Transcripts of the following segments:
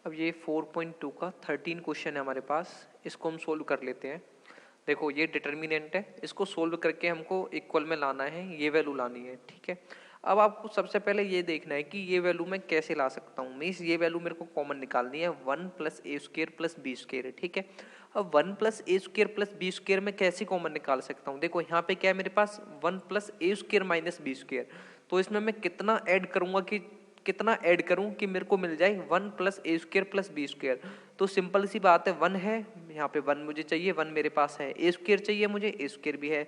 अब ये 4.2 का 13 क्वेश्चन है हमारे पास, इसको हम सोल्व कर लेते हैं। देखो ये डिटर्मिनेंट है, इसको सोल्व करके हमको इक्वल में लाना है, ये वैल्यू लानी है, ठीक है। अब आपको सबसे पहले ये देखना है कि ये वैल्यू मैं कैसे ला सकता हूँ। मीन्स ये वैल्यू मेरे को कॉमन निकालनी है, 1 plus a square plus b square, ठीक है। अब 1 plus a square plus b square में कैसे कॉमन निकाल सकता हूँ। देखो यहाँ पे क्या है मेरे पास, 1 plus a square minus B square, तो इसमें मैं कितना ऐड करूँगा कि कितना ऐड करूं कि मेरे को मिल जाए 1 plus a square plus b square. तो सिंपल सी बात है, 1 है यहाँ पे, 1 मुझे चाहिए, 1 मेरे पास है, ए स्क्र चाहिए मुझे, ए स्क्र भी है,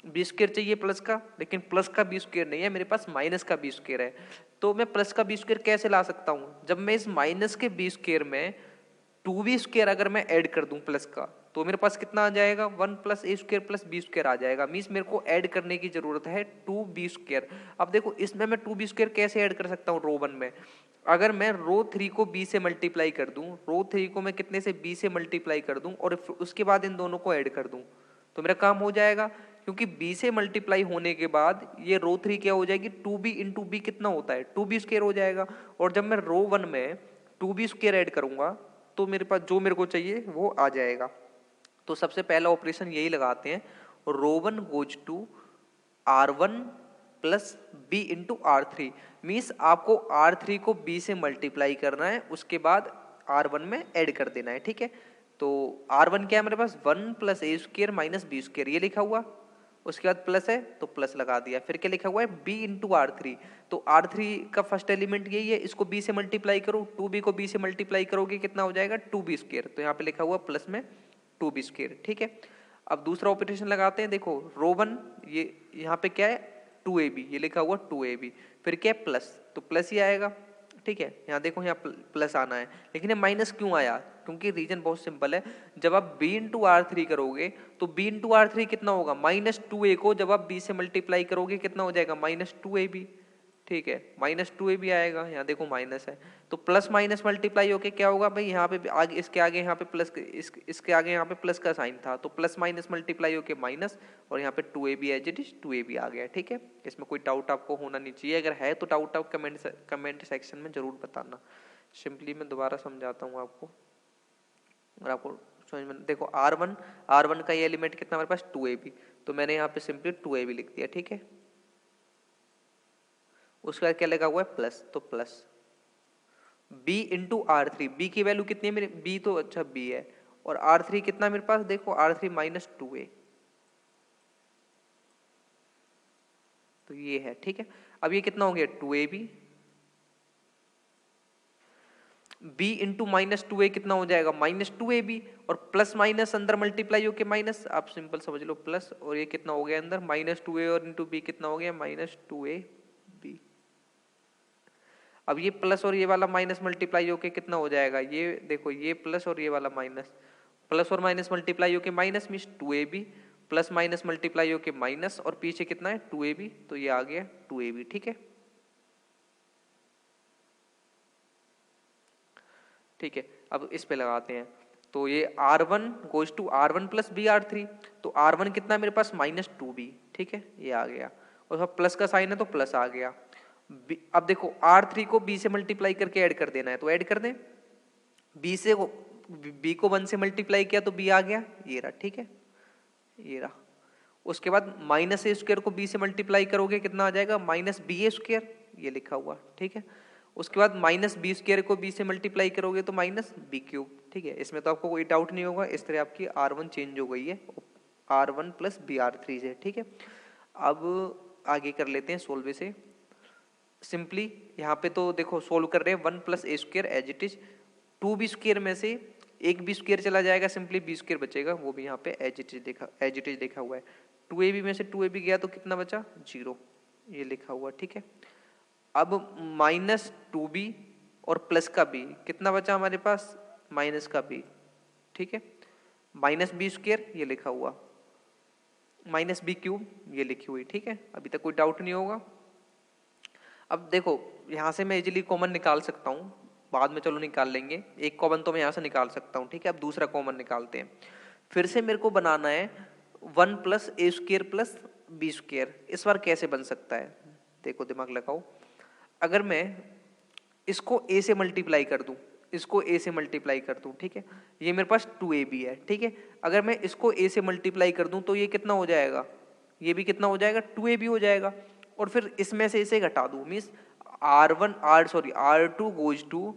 बी स्क्र चाहिए प्लस का, लेकिन प्लस का बी स्क्र नहीं है मेरे पास, माइनस का बी स्क्र है। तो मैं प्लस का बी स्क्र कैसे ला सकता हूँ, जब मैं इस माइनस के बी स्क्र में 2b स्क्र अगर मैं ऐड कर दूं प्लस का, तो मेरे पास कितना आ जाएगा, 1 plus a square plus b square आ जाएगा। मीन्स मेरे को ऐड करने की जरूरत है 2b स्क्र। अब देखो इसमें मैं 2b स्क्र कैसे ऐड कर सकता हूँ रो 1 में, अगर मैं रो 3 को b से मल्टीप्लाई कर दूं, रो 3 को मैं कितने से b से मल्टीप्लाई कर दूं और उसके बाद इन दोनों को ऐड कर दूं, तो मेरा काम हो जाएगा। क्योंकि b से मल्टीप्लाई होने के बाद ये रो 3 क्या हो जाएगी, 2b इंटू बी कितना होता है, 2b स्क्र हो जाएगा। और जब मैं रो 1 में 2b स्क्र ऐड करूंगा तो मेरे पास जो मेरे को चाहिए वो आ जाएगा। तो सबसे पहला ऑपरेशन यही लगाते हैं, row 1 goes to r1 plus B into r3। Means आपको r3 को b से मल्टीप्लाई करना है, उसके बाद r1 में ऐड कर देना है, ठीक है। तो r1 क्या है मेरे पास, 1 plus a square minus B square, ये लिखा हुआ, उसके बाद प्लस है तो प्लस लगा दिया, फिर क्या लिखा हुआ है, b इंटू r3। तो r3 का फर्स्ट एलिमेंट यही है, इसको b से मल्टीप्लाई करो, 2b को b से मल्टीप्लाई करोगे कितना हो जाएगा, 2b स्क्र, तो यहाँ पे लिखा हुआ प्लस में 2b स्क्र, ठीक है। अब दूसरा ऑपरेशन लगाते हैं, देखो रो 1 ये यहाँ पे क्या है 2ab, ये लिखा हुआ 2ab, फिर क्या है प्लस, तो प्लस ही आएगा, ठीक है। यहाँ देखो यहाँ प्लस आना है, लेकिन ये माइनस क्यों आया, क्योंकि रीजन बहुत सिंपल है, जब आप b इंटू r3 करोगे तो b इंटू r3 कितना होगा, माइनस 2a को जब आप b से मल्टीप्लाई करोगे कितना हो जाएगा, माइनस 2ab, ठीक है, माइनस 2ab आएगा। यहाँ देखो माइनस है, तो प्लस माइनस मल्टीप्लाई होके क्या होगा भाई, यहाँ पे आगे इसके आगे यहाँ पे प्लस, इसके आगे यहाँ पे प्लस का साइन था, तो प्लस माइनस मल्टीप्लाई होके माइनस, और यहाँ पे 2ab as it is 2ab आ गया, ठीक है। इसमें कोई डाउट आपको होना नहीं चाहिए, अगर है तो डाउट आप कमेंट सेक्शन में जरूर बताना। सिंपली मैं दोबारा समझाता हूँ आपको, और आपको समझ में, देखो r1 का ये एलिमेंट कितना हमारे पास 2ab, तो मैंने यहाँ पे सिंपली 2ab लिख दिया, ठीक है। उसके बाद क्या लगा हुआ है प्लस, तो plus b into r3, B की वैल्यू कितनी है मेरे, b तो अच्छा b है, और r3 कितना मेरे पास, देखो r3 माइनस 2a, तो ये है, ठीक है। अब ये कितना हो गया 2ab, b into minus 2a कितना हो जाएगा, माइनस 2ab, और प्लस माइनस अंदर मल्टीप्लाई होके माइनस, आप सिंपल समझ लो प्लस, और ये कितना हो गया अंदर माइनस 2a, और इंटू b कितना हो गया माइनस 2ab। अब ये प्लस और ये वाला माइनस मल्टीप्लाई होके कितना हो जाएगा, ये देखो ये प्लस और ये वाला माइनस, प्लस और माइनस मल्टीप्लाई होके minus means 2ab, plus minus multiply होके माइनस, और पीछे कितना है 2ab, तो ये आ गया 2ab, ठीक है। ठीक है, अब इस पे लगाते हैं, तो ये r1 goes to r1 plus B r3, तो r1 कितना है मेरे पास माइनस 2b, ठीक है, ये आ गया, और प्लस का साइन है तो प्लस आ गया। अब देखो r3 को b से मल्टीप्लाई करके ऐड कर देना है, तो ऐड कर दें, b को 1 से मल्टीप्लाई किया तो b आ गया, ये रहा, ठीक है, ये रहा। उसके बाद माइनस ए स्क्वायर को b से मल्टीप्लाई करोगे कितना आ जाएगा, माइनस बी ए स्क्वायर, ये लिखा हुआ, ठीक है। उसके बाद माइनस बी स्क्वायर को b से मल्टीप्लाई करोगे तो माइनस बी क्यूब, ठीक है। इसमें तो आपको कोई डाउट नहीं होगा, इस तरह आपकी r1 चेंज हो गई है r1 प्लस बी r3 से, ठीक है। अब आगे कर लेते हैं सोल्व से, सिंपली यहाँ पे तो देखो सोल्व कर रहे हैं 1 plus A square as it is, 2b square में से एक बी स्क्वायर चला जाएगा, सिंपली बी स्क्वायर बचेगा, वो भी यहाँ पे एज इट इज देखा हुआ है। 2ab में से 2ab गया तो कितना बचा 0, ये लिखा हुआ, ठीक है। अब माइनस 2b और प्लस का b कितना बचा हमारे पास, माइनस का b, ठीक है, माइनस बी स्क्वायर ये लिखा हुआ, माइनस बी क्यूब ये लिखी हुई, ठीक है। अभी तक कोई डाउट नहीं होगा। अब देखो यहाँ से मैं इजीली कॉमन निकाल सकता हूँ, बाद में चलो निकाल लेंगे, एक कॉमन तो मैं यहाँ से निकाल सकता हूँ, ठीक है। अब दूसरा कॉमन निकालते हैं, फिर से मेरे को बनाना है 1 प्लस ए स्क्वायर प्लस बी स्क्वायर। इस बार कैसे बन सकता है, देखो दिमाग लगाओ, अगर मैं इसको a से मल्टीप्लाई कर दूं, इसको a से मल्टीप्लाई कर दूं, ठीक है, ये मेरे पास 2ab है, ठीक है। अगर मैं इसको a से मल्टीप्लाई कर दूं तो ये कितना हो जाएगा, ये भी कितना हो जाएगा, 2ab हो जाएगा। और फिर इसमें से इसे घटा दूं, means R2 goes to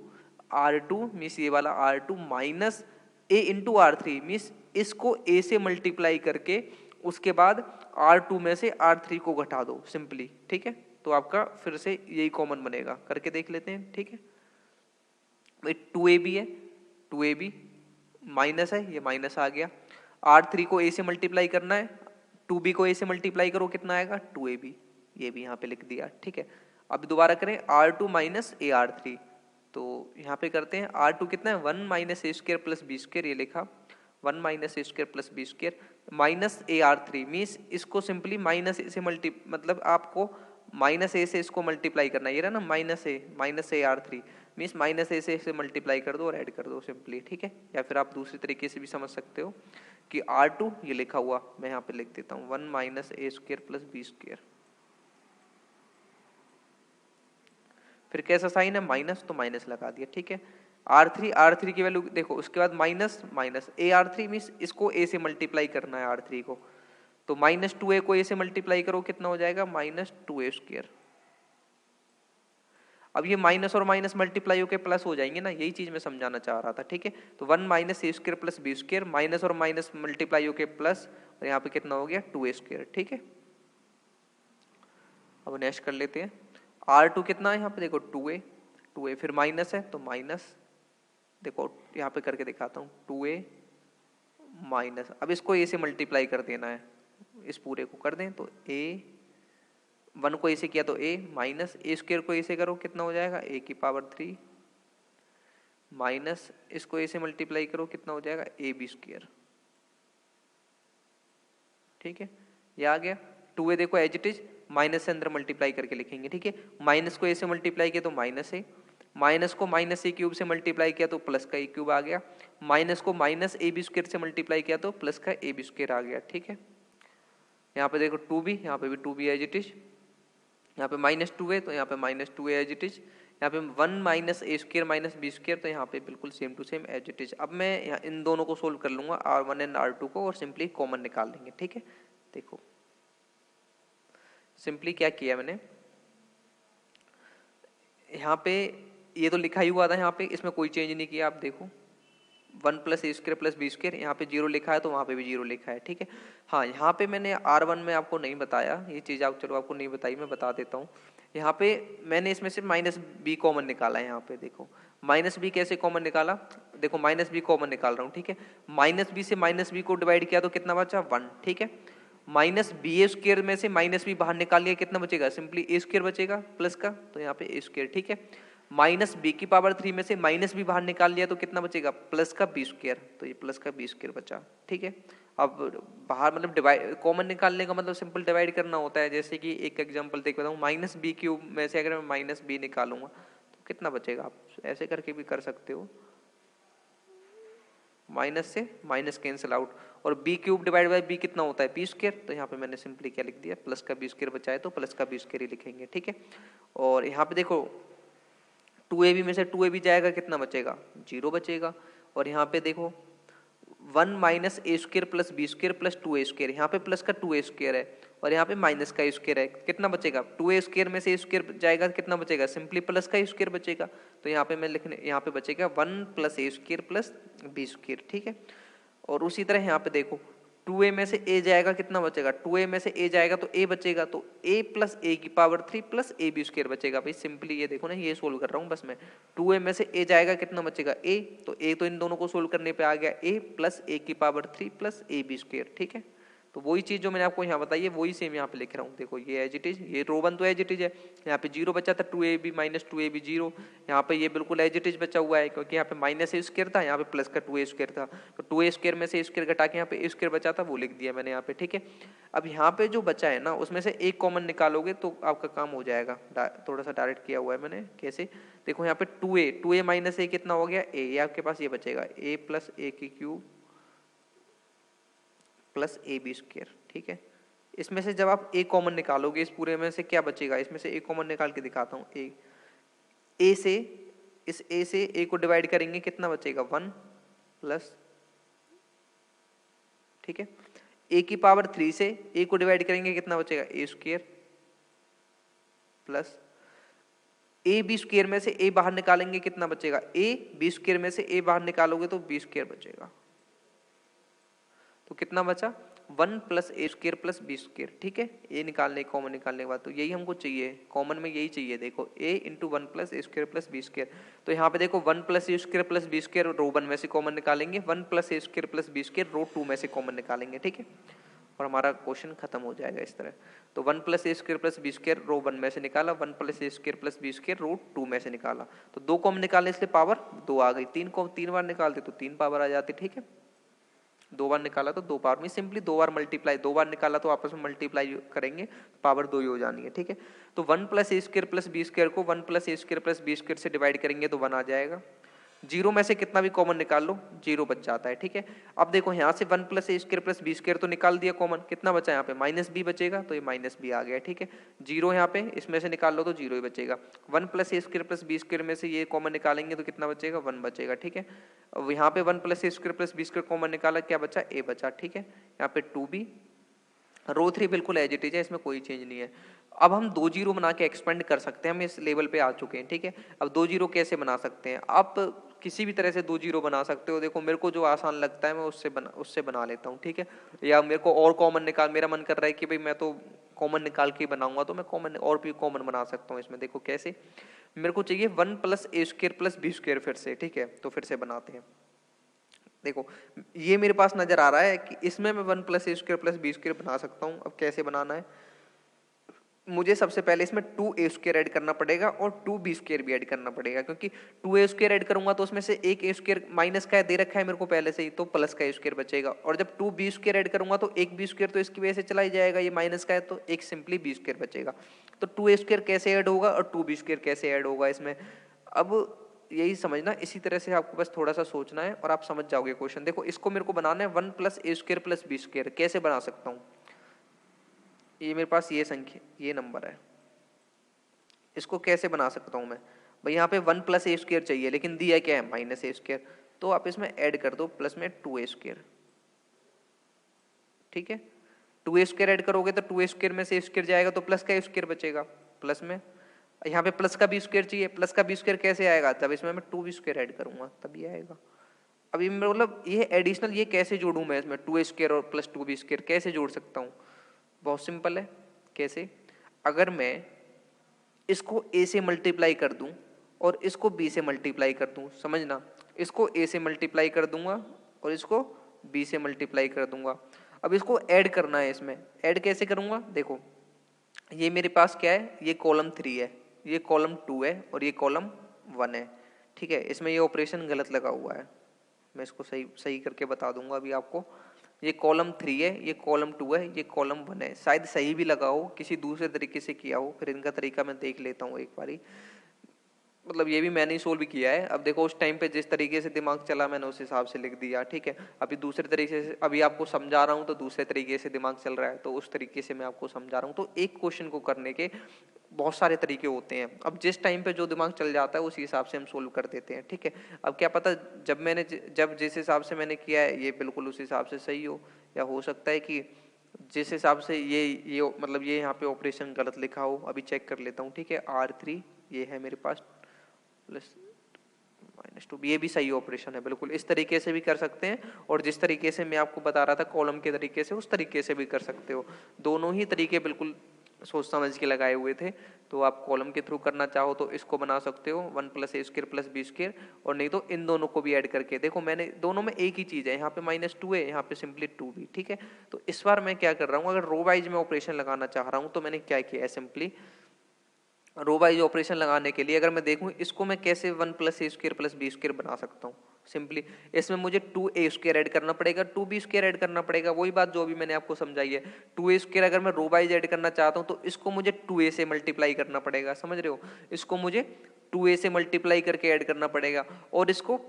R2, means ये वाला R2 minus a into R3, means इसको a से मल्टीप्लाई करके उसके बाद R2 में से R3 को घटा दो सिंपली, ठीक है। तो आपका फिर से यही कॉमन बनेगा, करके देख लेते हैं, ठीक है। 2ab है, 2ab माइनस है, ये माइनस आ गया। R3 को a से मल्टीप्लाई करना है, 2b को a से मल्टीप्लाई करो, कितना आएगा 2ab, ये भी यहाँ पे लिख दिया, ठीक है। अब दोबारा करें R2 माइनस ए R3, तो यहाँ पे करते हैं R2 कितना है 1 माइनस ए स्क्र प्लस बी स्क्र, ये लिखा 1 minus A square plus b square minus a R3, means इसको सिंपली माइनस ए से मतलब आपको माइनस ए से इसको मल्टीप्लाई करना है, ये रहा ना minus a R3, means minus a से इसे मल्टीप्लाई कर दो और ऐड कर दो सिंपली, ठीक है। या फिर आप दूसरी तरीके से भी समझ सकते हो कि R2 ये लिखा हुआ, मैं यहाँ पे लिख देता हूँ 1 माइनस ए स्क्र प्लस बी स्क्र, फिर कैसा साइन है माइनस, तो माइनस लगा दिया, ठीक है। R3 की वैल्यू देखो, उसके बाद minus minus a R3, means इसको a से मल्टीप्लाई करना है R3 को, तो माइनस 2a को a से मल्टीप्लाई करो, कितना हो जाएगा माइनस 2a स्क्र। अब ये माइनस और माइनस मल्टीप्लाई होकर प्लस हो जाएंगे ना, यही चीज मैं समझाना चाह रहा था, ठीक है। तो 1 माइनस ए square plus b square, minus और माइनस मल्टीप्लाई होकर प्लस, और यहाँ पे कितना हो गया 2a स्क्र, ठीक है। अब नेक्स्ट कर लेते हैं, R2 कितना है यहाँ पे देखो 2a, फिर माइनस है तो माइनस, देखो यहाँ पे करके दिखाता हूँ 2a माइनस, अब इसको a से मल्टीप्लाई कर देना है, इस पूरे को कर दें तो a, 1 को a से किया तो a माइनस ए स्क्र को a से करो, कितना हो जाएगा a की पावर 3 माइनस इसको a से मल्टीप्लाई करो, कितना हो जाएगा ab स्क्र, ठीक है। ये आ गया 2a, देखो एज इट इज माइनस से अंदर मल्टीप्लाई करके लिखेंगे, ठीक है। माइनस को a से मल्टीप्लाई किया तो माइनस a, माइनस को माइनस ए क्यूब से मल्टीप्लाई किया तो प्लस का ए क्यूब आ गया, माइनस को माइनस ए बी स्क्र से मल्टीप्लाई किया तो प्लस का ए बी स्क्र आ गया, ठीक है। यहाँ पे देखो 2b, यहाँ पे भी 2b एज इट इज, यहाँ पे माइनस 2a तो यहाँ पे minus 2a as it is, यहाँ पे 1 माइनस ए स्क्र माइनस बी स्क्र, तो यहाँ पे बिल्कुल same to same as it is. अब मैं यहाँ इन दोनों को सोल्व कर लूंगा R1 एंड R2 को, और सिंपली कॉमन निकाल लेंगे, ठीक है। देखो सिंपली क्या किया मैंने, यहाँ पे ये तो लिखा ही हुआ था यहाँ पे, इसमें कोई चेंज नहीं किया, आप देखो 1 plus a square plus b square, यहाँ पे 0 लिखा है तो वहाँ पे भी 0 लिखा है, ठीक है। हाँ, यहाँ पे मैंने R1 में आपको नहीं बताया ये चीज़, आप चलो आपको नहीं बताई, मैं बता देता हूँ। यहाँ पे मैंने इसमें से माइनस बी कॉमन निकाला है, यहाँ पे देखो माइनस बी कैसे कॉमन निकाला, देखो माइनस बी कॉमन निकाल रहा हूँ, ठीक है। माइनस बी से माइनस बी को डिवाइड किया तो कितना बचा 1, ठीक है। माइनस बी ए स्क्र में से माइनस बी बाहर निकाल लिया, कितना बचेगा सिंपली ए स्क्र बचेगा प्लस का, तो यहाँ पे ए स्क्र, ठीक है। माइनस बी की पावर 3 में से माइनस बी बाहर निकाल लिया तो कितना बचेगा प्लस का बी स्क्र, तो ये प्लस का बी स्क्र बचा, ठीक है। अब बाहर मतलब डिवाइड कॉमन निकालने का मतलब सिंपल डिवाइड करना होता है, जैसे कि एक एग्जांपल देख बताऊँ, माइनस बी क्यूब में से अगर मैं माइनस बी निकालूंगा तो कितना बचेगा, आप ऐसे करके भी कर सकते हो, माइनस से माइनस कैंसिल आउट, और B cube divide by B कितना होता है बी स्क्र, तो यहाँ पे मैंने सिंपली क्या लिख दिया प्लस का बी स्क्र बचा है तो प्लस का बी स्क्र ही लिखेंगे, ठीक है। और यहाँ पे देखो 2ab में से 2ab जाएगा, कितना बचेगा 0 बचेगा, और यहाँ पे देखो 1 माइनस ए square plus b square plus 2a square, यहाँ पे प्लस का 2a स्क्र है और यहाँ पे माइनस का स्क्र है, कितना बचेगा 2a स्क्र में से स्क्र जाएगा, कितना बचेगा सिंपली प्लस का स्क्र बचेगा, तो यहाँ पे मैं लिखने यहाँ पे बचेगा 1 plus a square plus b square, ठीक है। और उसी तरह यहाँ पे देखो 2a में से a जाएगा, कितना बचेगा 2a में से a जाएगा तो a बचेगा, तो a प्लस ए की power 3 plus A B square बचेगा। भाई सिंपली ये देखो ना, ये सोल्व कर रहा हूँ बस मैं, 2a में से a जाएगा, कितना बचेगा a, तो a तो इन दोनों को सोल्व करने पे आ गया a प्लस ए की power 3 plus A B square, ठीक है। तो वही चीज जो मैंने आपको यहाँ बताई है वही सेम यहाँ पे लिख रहा हूँ, देखो ये एज इट इज, ये रो 1 तो एज इट इज है, यहाँ पे 0 बचा था 2ab माइनस 2ab 0, यहाँ पे ये बिल्कुल एज इट इज बचा हुआ है क्योंकि यहाँ पे माइनस ए स्क्र था, यहाँ पे प्लस का 2a स्क्र था, तो 2a स्क्र में से स्क्र घटा के यहाँ पे ए स्क्र बचा था वो लिख दिया मैंने यहाँ पे, ठीक है। अब यहाँ पे जो बचा है ना उसमें से एक कॉमन निकालोगे तो आपका काम हो जाएगा, थोड़ा सा डायरेक्ट किया हुआ है मैंने, कैसे देखो यहाँ पे 2a माइनस ए कितना हो गया a, ये आपके पास ये बचेगा a प्लस ए की cube plus A B square, ठीक है। इसमें से जब आप a कॉमन निकालोगे इस पूरे में से क्या बचेगा, इसमें से a कॉमन निकाल के दिखाता हूँ, a से इस a से a को डिवाइड करेंगे कितना बचेगा 1 प्लस, ठीक है, a की पावर 3 से a को डिवाइड करेंगे कितना बचेगा a square plus A B square में से a बाहर निकालेंगे कितना बचेगा a, बी स्क्वायर में से a बाहर निकालोगे तो b स्क्वायर बचेगा। तो कितना बचा 1 प्लस ए स्क्वायर प्लस बी स्क्वायर, ठीक है, ए निकालने कॉमन निकालने के बाद तो यही हमको चाहिए, कॉमन में यही चाहिए। देखो a into 1 plus A square plus B square, तो यहाँ पे देखो 1 प्लस ए square plus B square row 1 में से कॉमन निकालेंगे, 1 प्लस ए square plus B square row 2 में से कॉमन निकालेंगे, ठीक है, और हमारा क्वेश्चन खत्म हो जाएगा इस तरह। तो 1 प्लस ए square plus B square row 1 में से निकाला, 1 प्लस ए square plus B square row 2 में से निकाला, तो 2 कॉमन निकालने इसलिए पावर 2 आ गई, 3 को 3 बार निकालते तो 3 पावर आ जाती, ठीक है, 2 बार निकाला तो 2 पावर में, सिंपली 2 बार मल्टीप्लाई, 2 बार निकाला तो आपस में मल्टीप्लाई करेंगे पावर 2 ही हो जानी है, ठीक है। तो 1 प्लस ए स्क्वायर प्लस बी स्क्वायर को 1 प्लस ए स्क्वायर प्लस बी स्क्वायर से डिवाइड करेंगे तो 1 आ जाएगा, जीरो में से कितना भी कॉमन निकाल लो जीरो बच जाता है, ठीक है। अब देखो यहाँ से 1 प्लस ए स्क्वायर प्लस बी स्क्वायर तो निकाल दिया कॉमन, कितना बचा यहाँ पे माइनस बी बचेगा, तो ये माइनस बी आ गया, ठीक है, जीरो यहाँ पे इसमें से निकाल लो तो जीरो ही बचेगा। 1 प्लस ए स्क्वायर प्लस बी स्क्वायर में से ये कॉमन निकालेंगे तो कितना बचेगा 1 बचेगा, ठीक है। अब यहाँ पे 1 प्लस ए square plus B square common निकाला, क्या बचा ए बचा, ठीक है, यहाँ पे 2b, रो 3 बिल्कुल एज इट इज है, इसमें कोई चेंज नहीं है। अब हम 2 जीरो बना के एक्सपेंड कर सकते हैं, हम इस लेवल पे आ चुके हैं, ठीक है। अब 2 जीरो कैसे बना सकते हैं, आप किसी भी तरह से 2 जीरो बना सकते हो, देखो मेरे को जो आसान लगता है मैं उससे बना लेता हूँ, ठीक है, या मेरे को और कॉमन निकाल, मेरा मन कर रहा है कि भाई मैं तो कॉमन निकाल के बनाऊंगा, तो मैं कॉमन और भी कॉमन बना सकता हूँ इसमें। देखो कैसे, मेरे को चाहिए 1 प्लस ए स्क्वायर प्लस बी स्क्वायर फिर से, ठीक है, तो फिर से बनाते हैं। देखो ये मेरे पास नजर आ रहा है कि इसमें मैं 1 प्लस ए स्क्वायर प्लस बी स्क्वायर बना सकता हूँ। अब कैसे बनाना है, मुझे सबसे पहले इसमें 2a स्क्वायर ऐड करना पड़ेगा और 2b स्क्वायर भी ऐड करना पड़ेगा, क्योंकि 2a स्क्वायर ऐड करूंगा तो उसमें से एक a स्क्वायर माइनस का दे रखा है मेरे को पहले से ही, तो प्लस का a स्क्वायर बचेगा, और जब 2b स्क्वायर ऐड करूंगा तो एक b स्क्वायर तो इसकी वजह से चला ही जाएगा, ये माइनस का है तो एक सिंपली b स्क्वायर बचेगा। तो 2a स्क्वायर कैसे ऐड होगा और 2b स्क्वायर कैसे ऐड होगा इसमें, अब यही समझना, इसी तरह से आपको बस थोड़ा सा सोचना है और आप समझ जाओगे क्वेश्चन। देखो इसको मेरे को बनाना है 1 प्लस ए स्क्वायर प्लस बी स्क्वायर, कैसे बना सकता हूँ, ये मेरे पास ये संख्या ये नंबर है, इसको कैसे बना सकता हूं मैं, भाई यहाँ पे 1 प्लस ए स्क्वायर चाहिए लेकिन दिया क्या है माइनस ए स्क्वायर, तो आप इसमें ऐड कर दो प्लस में 2a स्क्वायर, ठीक है, 2a स्क्वायर ऐड करोगे तो 2a स्क्वायर में से स्क्वायर जाएगा तो प्लस का स्क्वायर बचेगा, प्लस में यहाँ पे प्लस का बी स्क्वायर चाहिए, प्लस का बी स्क्वायर कैसे आएगा, तब इसमें मैं 2b स्क्वायर ऐड करूंगा तभी आएगा। अभी मतलब ये एडिशनल ये कैसे जोड़ूं मैं इसमें 2a स्क्वायर और प्लस 2b स्क्वायर कैसे जोड़ सकता हूँ, बहुत सिंपल है, कैसे, अगर मैं इसको a से मल्टीप्लाई कर दूं और इसको b से मल्टीप्लाई कर दूं, समझना, इसको a से मल्टीप्लाई कर दूंगा और इसको b से मल्टीप्लाई कर दूंगा। अब इसको ऐड करना है, इसमें ऐड कैसे करूंगा, देखो ये मेरे पास क्या है, ये कॉलम 3 है, ये कॉलम 2 है और ये कॉलम 1 है, ठीक है, इसमें ये ऑपरेशन गलत लगा हुआ है, मैं इसको सही करके बता दूंगा अभी आपको। ये कॉलम 3 है, ये कॉलम 2 है, ये कॉलम 1 है, शायद सही भी लगा हो, किसी दूसरे तरीके से किया हो, फिर इनका तरीका मैं देख लेता हूँ एक बारी, मतलब ये भी मैंने ही सोल्व किया है। अब देखो उस टाइम पे जिस तरीके से दिमाग चला मैंने उस हिसाब से लिख दिया, ठीक है, अभी दूसरे तरीके से अभी आपको समझा रहा हूँ तो दूसरे तरीके से दिमाग चल रहा है, तो उस तरीके से मैं आपको समझा रहा हूँ। तो एक क्वेश्चन को करने के बहुत सारे तरीके होते हैं, अब जिस टाइम पे जो दिमाग चल जाता है उसी हिसाब से हम सोल्व कर देते हैं, ठीक है। अब क्या पता जब जिस हिसाब से मैंने किया है ये बिल्कुल उस हिसाब से सही हो, या हो सकता है कि जिस हिसाब से ये मतलब ये यहाँ पे ऑपरेशन गलत लिखा हो। अभी चेक कर लेता हूँ, ठीक है, R3 ये है मेरे पास प्लस -2, ये भी सही ऑपरेशन है, बिल्कुल इस तरीके से भी कर सकते हैं, और जिस तरीके से मैं आपको बता रहा था कॉलम के तरीके से उस तरीके से भी कर सकते हो, दोनों ही तरीके बिल्कुल सोच समझ के लगाए हुए थे। तो आप कॉलम के थ्रू करना चाहो तो इसको बना सकते हो 1 प्लस ए स्क्वायर प्लस बी स्क्वायर, और नहीं तो इन दोनों को भी ऐड करके, देखो मैंने दोनों में एक ही चीज है, यहाँ पे -2 है, यहाँ पे सिंपली 2b, ठीक है। तो इस बार मैं क्या कर रहा हूँ, अगर रो वाइज में ऑपरेशन लगाना चाह रहा हूँ तो मैंने क्या किया है, सिंपली रो वाइज ऑपरेशन लगाने के लिए अगर मैं देखूं इसको मैं कैसे 1 प्लस ए स्क्वायर प्लस बी स्क्वायर बना सकता हूँ, सिंपली इसमें मुझे 2a स्क्वायर ऐड करना पड़ेगा, 2b स्क्वायर ऐड करना पड़ेगा, वही बात जो अभी मैंने आपको समझाई है। 2a स्क्वायर अगर मैं रो वाइज ऐड करना चाहता हूँ तो इसको मुझे 2a से मल्टीप्लाई करना पड़ेगा, समझ रहे हो, इसको मुझे 2a से मल्टीप्लाई करके ऐड करना पड़ेगा, और इसको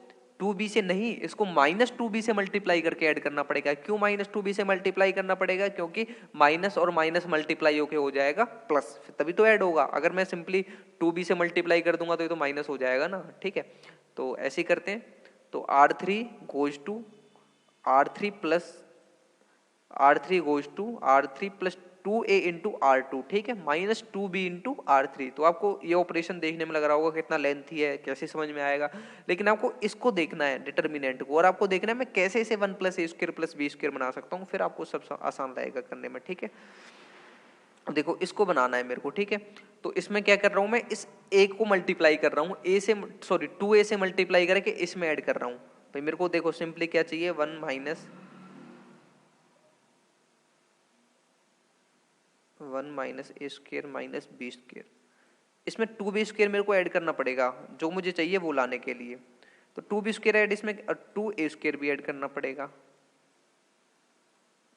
टू बी से नहीं, इसको माइनस टू बी से मल्टीप्लाई करके ऐड करना पड़ेगा। क्यों माइनस टू बी से मल्टीप्लाई करना पड़ेगा? क्योंकि माइनस और माइनस मल्टीप्लाई होके हो जाएगा प्लस, तभी तो ऐड होगा। अगर मैं सिंपली टू बी से मल्टीप्लाई कर दूंगा तो ये तो माइनस हो जाएगा ना, ठीक है। तो ऐसे ही करते हैं। तो R three goes to R three plus R three goes to R three plus two A into R two, ठीक है, minus two B into R three. तो आपको ये ऑपरेशन देखने में लग रहा होगा कितना लेंथी है, कैसे समझ में आएगा, लेकिन आपको इसको देखना है डिटर्मिनेंट को, और आपको देखना है मैं कैसे इसे one plus a square plus b square बना सकता हूँ, फिर आपको सब आसान रहेगा करने में, ठीक है। देखो इसको बनाना है मेरे को, ठीक है। तो इसमें क्या कर रहा हूँ मैं, इस ए को मल्टीप्लाई कर रहा हूँ ए से, सॉरी टू ए से मल्टीप्लाई करके इसमें ऐड कर रहा हूँ। भाई मेरे को देखो सिंपली क्या चाहिए, वन माइनस ए स्क्र माइनस बी स्क्र। इसमें टू बी स्क्र मेरे को ऐड करना पड़ेगा, जो मुझे चाहिए वो लाने के लिए। तो टू बी स्क्र ऐड, इसमें टू ए स्क्र भी ऐड करना पड़ेगा,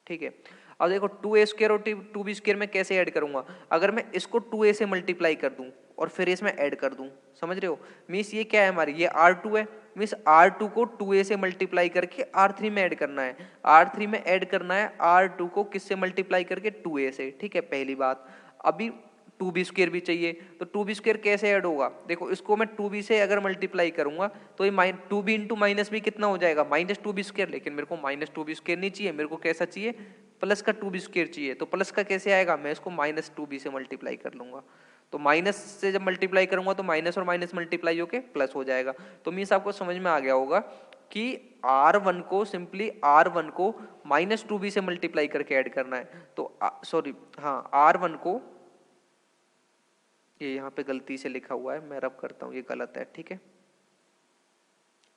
ठीक है। अब देखो टू ए स्क्र और टू बी स्क्र में कैसे ऐड करूंगा, अगर मैं इसको टू ए से मल्टीप्लाई कर दूं और फिर इसमें ऐड कर दूं, समझ रहे हो। मीन्स ये क्या है हमारी, ये आर टू है, मीन्स आर टू को टू ए से मल्टीप्लाई करके आर थ्री में ऐड करना है, आर थ्री में ऐड करना है आर टू को किससे मल्टीप्लाई करके, टू ए से, ठीक है, पहली बात। अभी टू बी स्क्र भी चाहिए, तो टू बी स्क्र कैसे ऐड होगा, देखो इसको मैं टू बी से अगर मल्टीप्लाई करूंगा तो ये two B into minus B कितना हो जाएगा, माइनस टू बी स्क्र। लेकिन मेरे को माइनस टू बी स्क्र नहीं चाहिए, मेरे को कैसा चाहिए, प्लस का टू बी स्क्र चाहिए। तो प्लस का कैसे आएगा, मैं इसको माइनस टू बी से मल्टीप्लाई कर लूंगा। तो माइनस से जब मल्टीप्लाई करूंगा तो माइनस और माइनस मल्टीप्लाई होके प्लस हो जाएगा। तो मीन्स आपको समझ में आ गया होगा कि R1 को सिंपली R1 को माइनस टू बी से मल्टीप्लाई करके ऐड करना है। तो सॉरी हाँ, R1 को, ये यहाँ पे गलती से लिखा हुआ है, मैं रब करता हूँ, ये गलत है, ठीक है।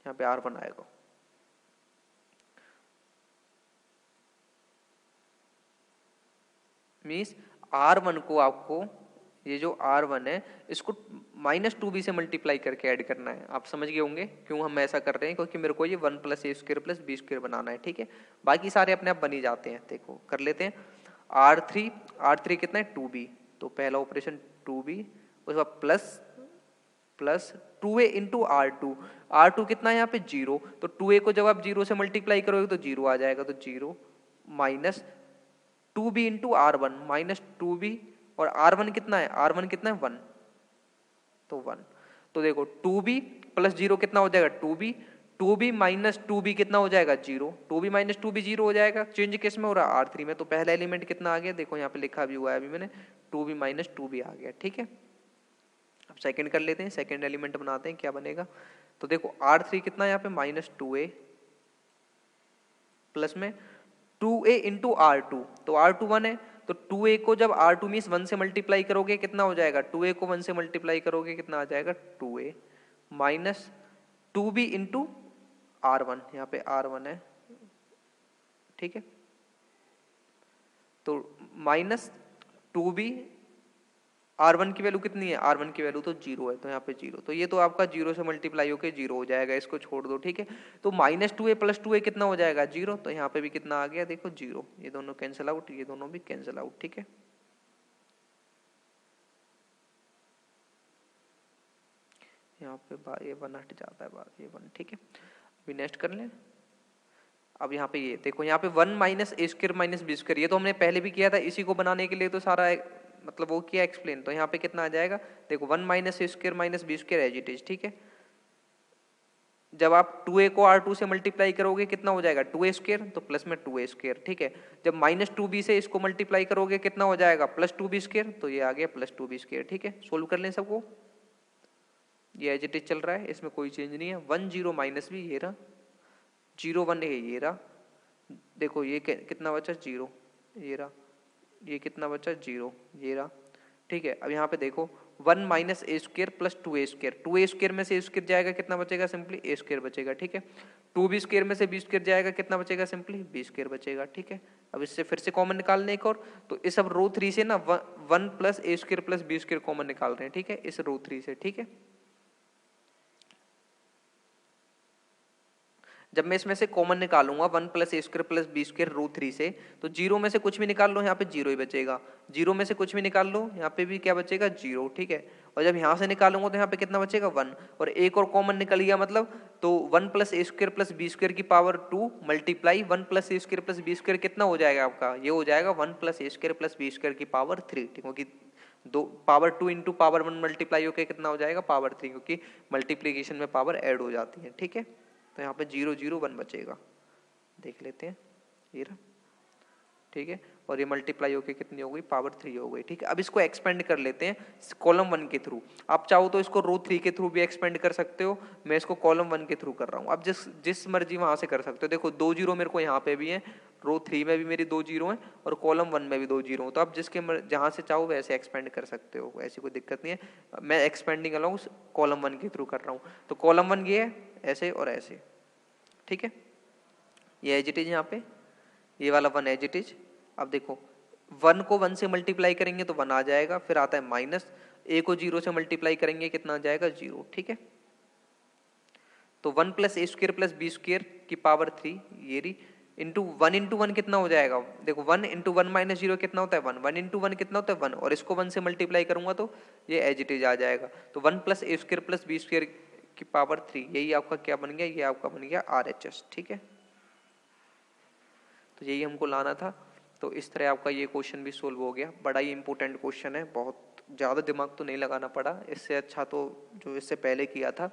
यहाँ पे R1 आएगा, मीन्स R1 को आपको, ये जो R1 है इसको माइनस टू बी से मल्टीप्लाई करके ऐड करना है। आप समझ गए होंगे क्यों हम ऐसा कर रहे हैं, क्योंकि मेरे को ये one plus a square plus b square बनाना है, ठीक है। बाकी सारे अपने आप बन ही जाते हैं, देखो कर लेते हैं। आर थ्री कितना है, टू बी, तो पहला ऑपरेशन टू बी, उसके बाद plus plus two A into R two कितना है यहाँ पे, जीरो। तो टू ए को जब आप जीरो से मल्टीप्लाई करोगे तो जीरो आ जाएगा, तो zero minus two B into R one, minus two B, और आर वन कितना है, आर वन कितना है, वन, तो वन। तो देखो टू बी प्लस जीरो कितना हो जाएगा, two B minus two B कितना हो जाएगा, zero. Two B minus two B zero हो जाएगा। चेंज किस में हो रहा है, आर थ्री में। तो पहला एलिमेंट कितना आ गया, देखो यहाँ पे लिखा भी हुआ है अभी मैंने, two B minus two b आ गया, ठीक है। अब सेकंड कर लेते हैं, सेकंड एलिमेंट बनाते हैं, क्या बनेगा। तो देखो आर थ्री कितना है यहाँ पे, माइनस टू ए प्लस में two A into R two, तो आर टू वन है, तो टू ए को जब आर टू मीन्स वन से मल्टीप्लाई करोगे कितना हो जाएगा, टू ए को वन से मल्टीप्लाई करोगे कितना आ जाएगा, two A minus two B into R one, यहाँ पे आर वन है, ठीक है। तो minus two B, R one की वैल्यू कितनी है, आर वन की वैल्यू तो जीरो है, तो यहाँ पे जीरो, तो ये तो आपका जीरो से मल्टीप्लाई होकर जीरो हो जाएगा, इसको छोड़ दो, ठीक है। तो minus two A plus two ए कितना हो जाएगा, जीरो। तो यहाँ पे भी कितना आ गया, देखो जीरो, ये दोनों कैंसिल आउट, ये दोनों भी कैंसिल आउट, ठीक है। यहाँ पे ये वन हट जाता है, ये वन, ठीक है। अभी नेक्स्ट कर लें। अब यहाँ पे ये देखो, यहाँ पे वन माइनस ए स्क्र माइनस बी स्क्र, ये तो हमने पहले भी किया था, इसी को बनाने के लिए तो सारा मतलब वो किया एक्सप्लेन। तो यहाँ पे कितना आ जाएगा, देखो one minus A square minus B square as it is, ठीक है। जब आप टू ए को आर टू से मल्टीप्लाई करोगे कितना हो जाएगा, टू ए स्क्र, तो प्लस में टू ए स्क्र, ठीक है। जब माइनस टू बी से इसको मल्टीप्लाई करोगे कितना हो जाएगा, प्लस टू बी स्क्र, तो ये आ गया प्लस टू बी स्क्र, ठीक है। सोल्व कर लें सबको, ये एज इट इज चल रहा है, इसमें कोई चेंज नहीं है। वन जीरो माइनस भी, ये रहा, जीरो वन है, ये रहा, देखो ये कितना बचा, जीरो, ये रहा, ये कितना बचा, जीरो, ये रहा, ठीक है। अब यहाँ पे देखो वन माइनस ए स्क्र प्लस टू ए स्क्र में से ए स्क्र जाएगा, कितना बचेगा, सिंपली ए स्क्र बचेगा, ठीक है। टू बी स्क्र में से बी स्क्र जाएगा, कितना बचेगा, सिंपली बी स्क्र बचेगा, ठीक है। अब इससे फिर से कॉमन निकालने एक और, तो इस अब रो थ्री से ना one plus a square plus b square common निकाल रहे हैं, ठीक है, इस रो थ्री से, ठीक है। जब मैं इसमें से कॉमन निकालूंगा 1 प्लस ए square plus B square root 3 से, तो जीरो में से कुछ भी निकाल लो यहाँ पे जीरो ही बचेगा, जीरो में से कुछ भी निकाल लो यहाँ पे भी क्या बचेगा, जीरो, ठीक है। और जब यहाँ से निकालूंगा तो यहाँ पे कितना बचेगा, 1, और एक और कॉमन निकल गया, मतलब तो 1 प्लस ए स्क्वायर प्लस बी स्क्वायर की पावर 2 मल्टीप्लाई 1 प्लस ए स्क्वायर प्लस बी स्क्वायर कितना हो जाएगा आपका, ये हो जाएगा 1 प्लस ए स्क्वायर प्लस बी स्क्वायर की पावर 3, ठीक है, क्योंकि दो पावर 2 इंटू पावर 1 मल्टीप्लाई होकर कितना हो जाएगा, पावर 3, क्योंकि मल्टीप्लीकेशन में पावर ऐड हो जाती है, ठीक है। तो यहाँ पे 0 0 1 बचेगा, देख लेते हैं, ये रहा, ठीक है। और ये मल्टीप्लाई होके कितनी हो गई, पावर 3 हो गई, ठीक है। अब इसको एक्सपेंड कर लेते हैं कॉलम 1 के थ्रू। आप चाहो तो इसको रो 3 के थ्रू भी एक्सपेंड कर सकते हो, मैं इसको कॉलम 1 के थ्रू कर रहा हूँ। अब जिस मर्जी वहां से कर सकते हो। देखो 2 जीरो मेरे को यहाँ पे भी है, रो 3 में भी मेरी 2 जीरो है, और कॉलम 1 में भी 2 जीरो, तो आप जहां से चाहो वैसे एक्सपेंड कर सकते हो, ऐसी कोई दिक्कत नहीं है। मैं एक्सपेंडिंग अलाउंग कॉलम 1 के थ्रू कर रहा हूँ। तो कॉलम 1 ये है, ऐसे और ऐसे, ठीक है। ये एज इट इज, यहाँ पे ये वाला 1 एज इट इज। अब देखो 1 को 1 से मल्टीप्लाई करेंगे तो 1 आ जाएगा, फिर आता है माइनस, ए को 0 से मल्टीप्लाई करेंगे कितना आ जाएगा, 0, ठीक है। तो 1 प्लस ए स्क्वायर प्लस बी स्क्वायर की पावर 3 ये रही, इंटू 1 कितना हो जाएगा, देखो 1 इंटू 1 माइनस 0 कितना होता है, 1, 1 इंटू 1 कितना होता है, 1, और इसको 1 से मल्टीप्लाई करूंगा तो ये एज इट इज आ जाएगा। तो 1 प्लस ए स्क्वायर प्लस बी स्क्वायर की पावर 3, यही आपका क्या बन गया, ये आपका बन गया RHS, ठीक है। तो यही हमको लाना था। तो इस तरह आपका ये क्वेश्चन भी सोल्व हो गया। बड़ा ही इंपॉर्टेंट क्वेश्चन है, बहुत ज़्यादा दिमाग तो नहीं लगाना पड़ा, इससे अच्छा तो जो इससे पहले किया था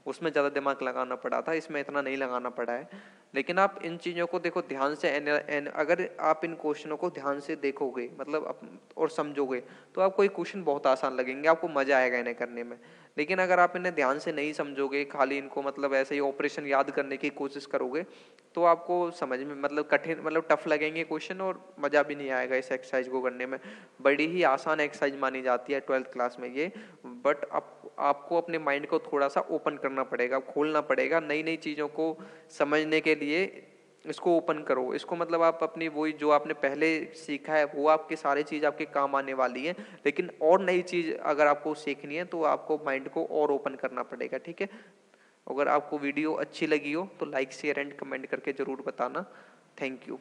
उसमें ज़्यादा दिमाग लगाना पड़ा था, इसमें इतना नहीं लगाना पड़ा है। लेकिन आप इन चीज़ों को देखो ध्यान से, अगर आप इन क्वेश्चनों को ध्यान से देखोगे मतलब और समझोगे तो आपको ये क्वेश्चन बहुत आसान लगेंगे, आपको मजा आएगा इन्हें करने में। लेकिन अगर आप इन्हें ध्यान से नहीं समझोगे, खाली इनको मतलब ऐसे ही ऑपरेशन याद करने की कोशिश करोगे तो आपको समझ में मतलब कठिन मतलब टफ लगेंगे क्वेश्चन, और मजा भी नहीं आएगा इस एक्सरसाइज को करने में। बड़ी ही आसान एक्सरसाइज मानी जाती है 12th क्लास में ये, बट आपको अपने माइंड को थोड़ा सा ओपन करना पड़ेगा, खोलना पड़ेगा, नई नई चीज़ों को समझने के लिए इसको ओपन करो। इसको मतलब आप अपनी वही जो आपने पहले सीखा है वो आपके सारी चीज़ आपके काम आने वाली है, लेकिन और नई चीज़ अगर आपको सीखनी है तो आपको माइंड को और ओपन करना पड़ेगा, ठीक है। अगर आपको वीडियो अच्छी लगी हो तो लाइक शेयर एंड कमेंट करके ज़रूर बताना। Thank you.